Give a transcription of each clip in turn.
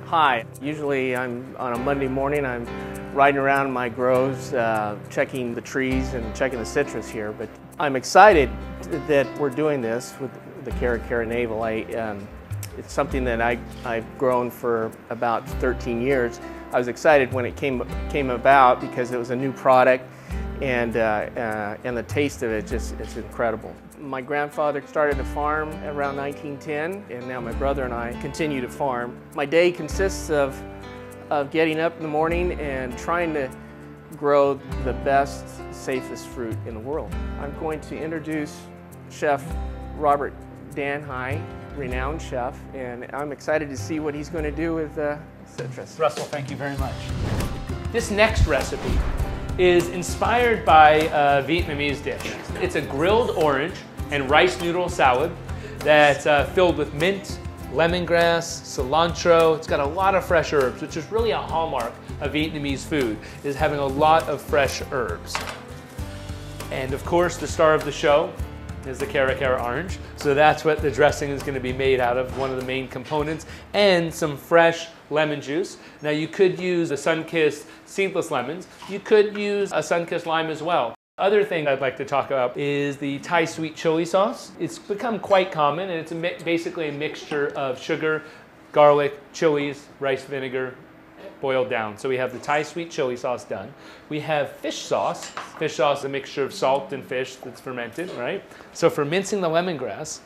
Hi. Usually I'm on a Monday morning, I'm riding around my groves, checking the trees and checking the citrus here, but I'm excited that we're doing this with the Cara Cara Navel. It's something that I've grown for about 13 years. I was excited when it came about because it was a new product, and the taste of it it's incredible. My grandfather started a farm around 1910, and now my brother and I continue to farm. My day consists of getting up in the morning and trying to grow the best, safest fruit in the world. I'm going to introduce Chef Robert Danhi, renowned chef, and I'm excited to see what he's going to do with citrus. Russell, thank you very much. This next recipe is inspired by a Vietnamese dish. It's a grilled orange and rice noodle salad that's filled with mint, lemongrass, cilantro. It's got a lot of fresh herbs, which is really a hallmark of Vietnamese food, is having a lot of fresh herbs. And of course, the star of the show is the Cara Cara orange. So that's what the dressing is going to be made out of, one of the main components, and some fresh lemon juice. Now you could use a Sunkist seedless lemons. You could use a Sunkist lime as well. Other thing I'd like to talk about is the Thai sweet chili sauce. It's become quite common, and it's basically a mixture of sugar, garlic, chilies, rice vinegar, boiled down. So we have the Thai sweet chili sauce done. We have fish sauce. Fish sauce is a mixture of salt and fish that's fermented, right? So for mincing the lemongrass,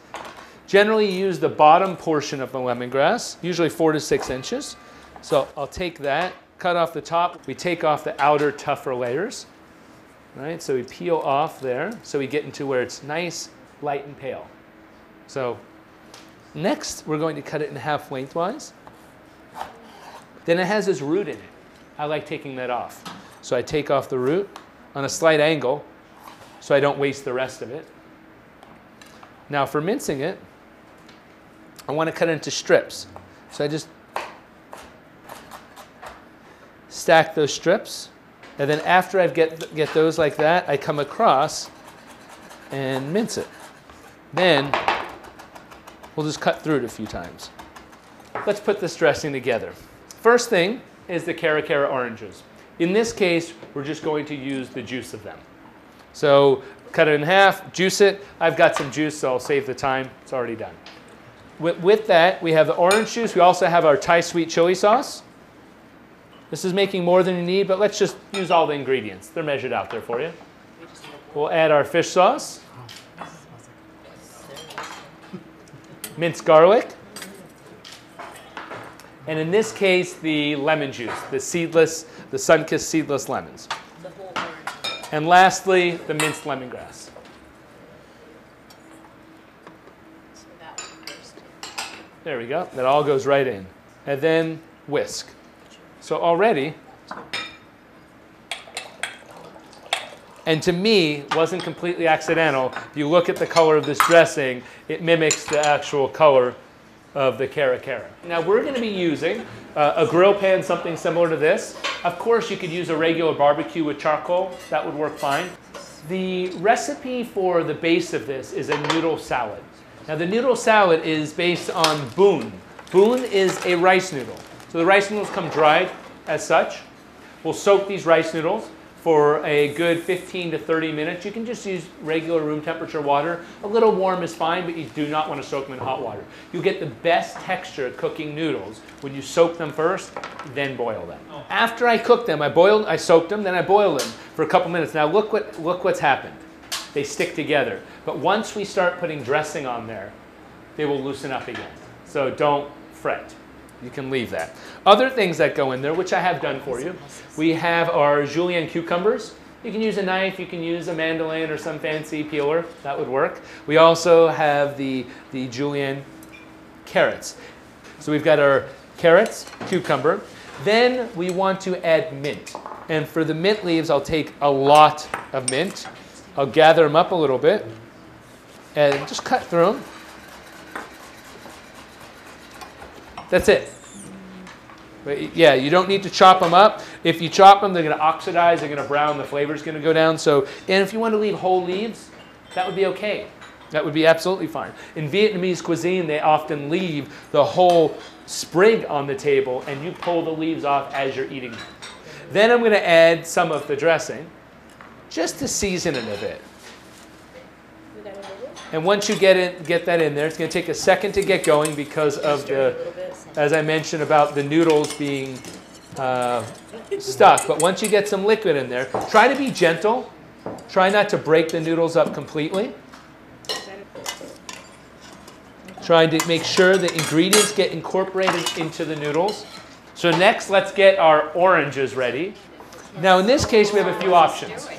generally you use the bottom portion of the lemongrass, usually 4 to 6 inches. So I'll take that, cut off the top. We take off the outer tougher layers, right? So we peel off there, so we get into where it's nice, light, and pale. So next, we're going to cut it in half lengthwise. Then it has this root in it. I like taking that off. So I take off the root on a slight angle so I don't waste the rest of it. Now for mincing it, I want to cut it into strips. So I just stack those strips, and then after I get those like that, I come across and mince it. Then we'll just cut through it a few times. Let's put this dressing together. First thing is the Cara Cara oranges. In this case, we're just going to use the juice of them. So cut it in half, juice it. I've got some juice, so I'll save the time. It's already done. With that, we have the orange juice. We also have our Thai sweet chili sauce. This is making more than you need, but let's just use all the ingredients. They're measured out there for you. We'll add our fish sauce, minced garlic, and in this case, the lemon juice, the Sunkist seedless lemons. The whole orange. And lastly, the minced lemongrass. So that one first. There we go. That all goes right in. And then whisk. So already, and to me, wasn't completely accidental. If you look at the color of this dressing, it mimics the actual color of the Cara Cara. Now we're going to be using a grill pan, something similar to this. Of course, you could use a regular barbecue with charcoal. That would work fine. The recipe for the base of this is a noodle salad. Now the noodle salad is based on bun. Bun is a rice noodle. So the rice noodles come dried as such. We'll soak these rice noodles for a good 15 to 30 minutes. You can just use regular room temperature water. A little warm is fine, but you do not want to soak them in hot water. You'll get the best texture cooking noodles when you soak them first, then boil them. After I cooked them, I soaked them, then I boiled them for a couple minutes. Now look what's happened. They stick together. But once we start putting dressing on there, they will loosen up again. So don't fret. You can leave that. Other things that go in there, which I have done for you, we have our julienne cucumbers. You can use a knife, you can use a mandolin or some fancy peeler. That would work. We also have the julienne carrots. So we've got our carrots, cucumber. Then we want to add mint. And for the mint leaves, I'll take a lot of mint. I'll gather them up a little bit and just cut through them. That's it. But yeah, you don't need to chop them up. If you chop them, they're going to oxidize, they're going to brown, the flavor's going to go down. So, and if you want to leave whole leaves, that would be okay. That would be absolutely fine. In Vietnamese cuisine, they often leave the whole sprig on the table, and you pull the leaves off as you're eating. Then I'm going to add some of the dressing, just to season it a bit. And once you get that in there, it's going to take a second to get going because of the, as I mentioned about the noodles being stuck. But once you get some liquid in there, try to be gentle. Try not to break the noodles up completely. Trying to make sure the ingredients get incorporated into the noodles. So next, let's get our oranges ready. Now in this case, we have a few options.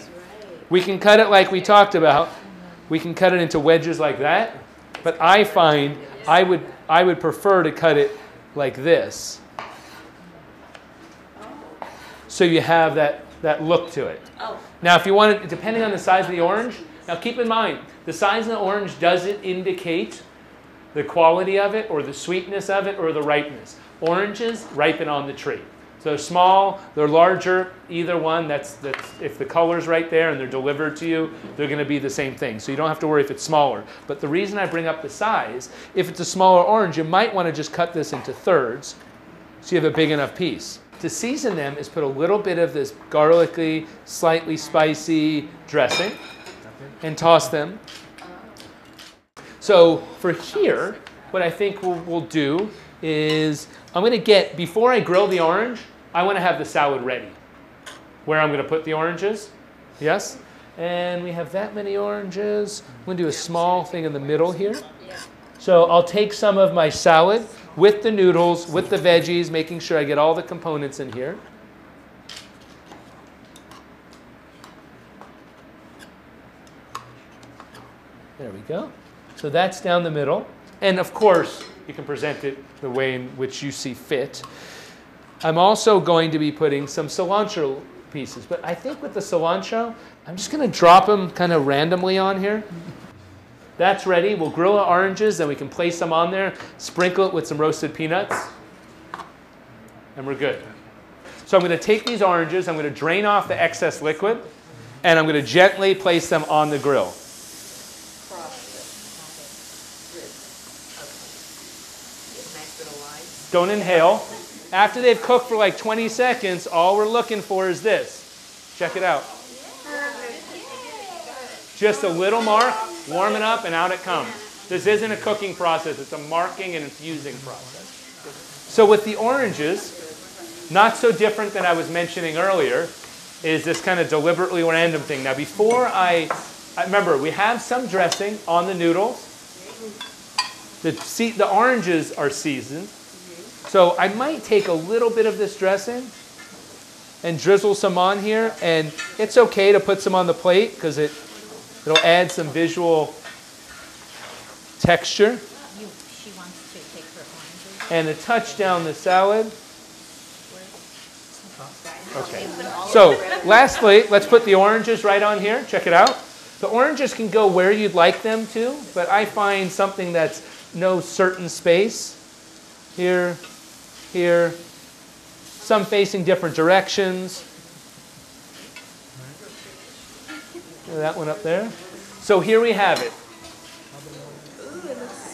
We can cut it like we talked about. We can cut it into wedges like that. But I find I would prefer to cut it like this. So you have that look to it. Now if you want it, depending on the size of the orange, now keep in mind, the size of the orange doesn't indicate the quality of it or the sweetness of it or the ripeness. Oranges ripen on the tree. So they're small, they're larger, either one, that's if the color's right there and they're delivered to you, they're going to be the same thing. So you don't have to worry if it's smaller. But the reason I bring up the size, if it's a smaller orange, you might want to just cut this into thirds so you have a big enough piece. To season them is put a little bit of this garlicky, slightly spicy dressing and toss them. So for here, what I think we'll do is I'm going to get, before I grill the orange, I want to have the salad ready. Where I'm going to put the oranges. Yes? And we have that many oranges. I'm going to do a small thing in the middle here. So I'll take some of my salad with the noodles, with the veggies, making sure I get all the components in here. There we go. So that's down the middle. And of course, you can present it the way in which you see fit. I'm also going to be putting some cilantro pieces. But I think with the cilantro, I'm just going to drop them kind of randomly on here. That's ready. We'll grill the oranges, then we can place them on there, sprinkle it with some roasted peanuts, and we're good. So I'm going to take these oranges, I'm going to drain off the excess liquid, and I'm going to gently place them on the grill. Don't inhale. After they've cooked for like 20 seconds, all we're looking for is this. Check it out. Just a little mark, warm it up, and out it comes. This isn't a cooking process. It's a marking and infusing process. So with the oranges, not so different than I was mentioning earlier, is this kind of deliberately random thing. Now before I remember, we have some dressing on the noodles. The oranges are seasoned. So I might take a little bit of this dressing and drizzle some on here. And it's okay to put some on the plate because it'll add some visual texture. She wants to take her oranges. And a touch down the salad. Okay. So lastly, let's put the oranges right on here. Check it out. The oranges can go where you'd like them to, but I find something that's no certain space. Here, here, some facing different directions. That one up there. So here we have it.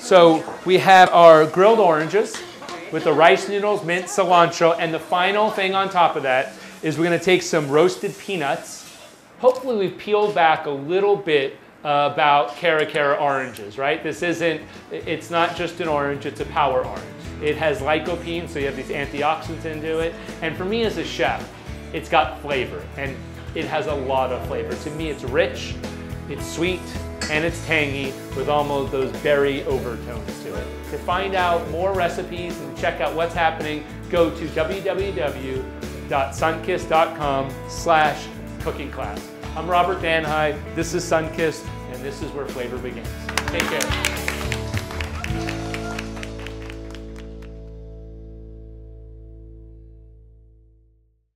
So we have our grilled oranges with the rice noodles, mint, cilantro, and the final thing on top of that is we're going to take some roasted peanuts. Hopefully we've peeled back a little bit about Cara Cara oranges, right? It's not just an orange, it's a power orange. It has lycopene, so you have these antioxidants into it. And for me as a chef, it's got flavor, and it has a lot of flavor. To me, it's rich, it's sweet, and it's tangy with almost those berry overtones to it. To find out more recipes and check out what's happening, go to www.sunkist.com/cooking class. I'm Robert Danhi, this is Sunkist, and this is where flavor begins. Take care.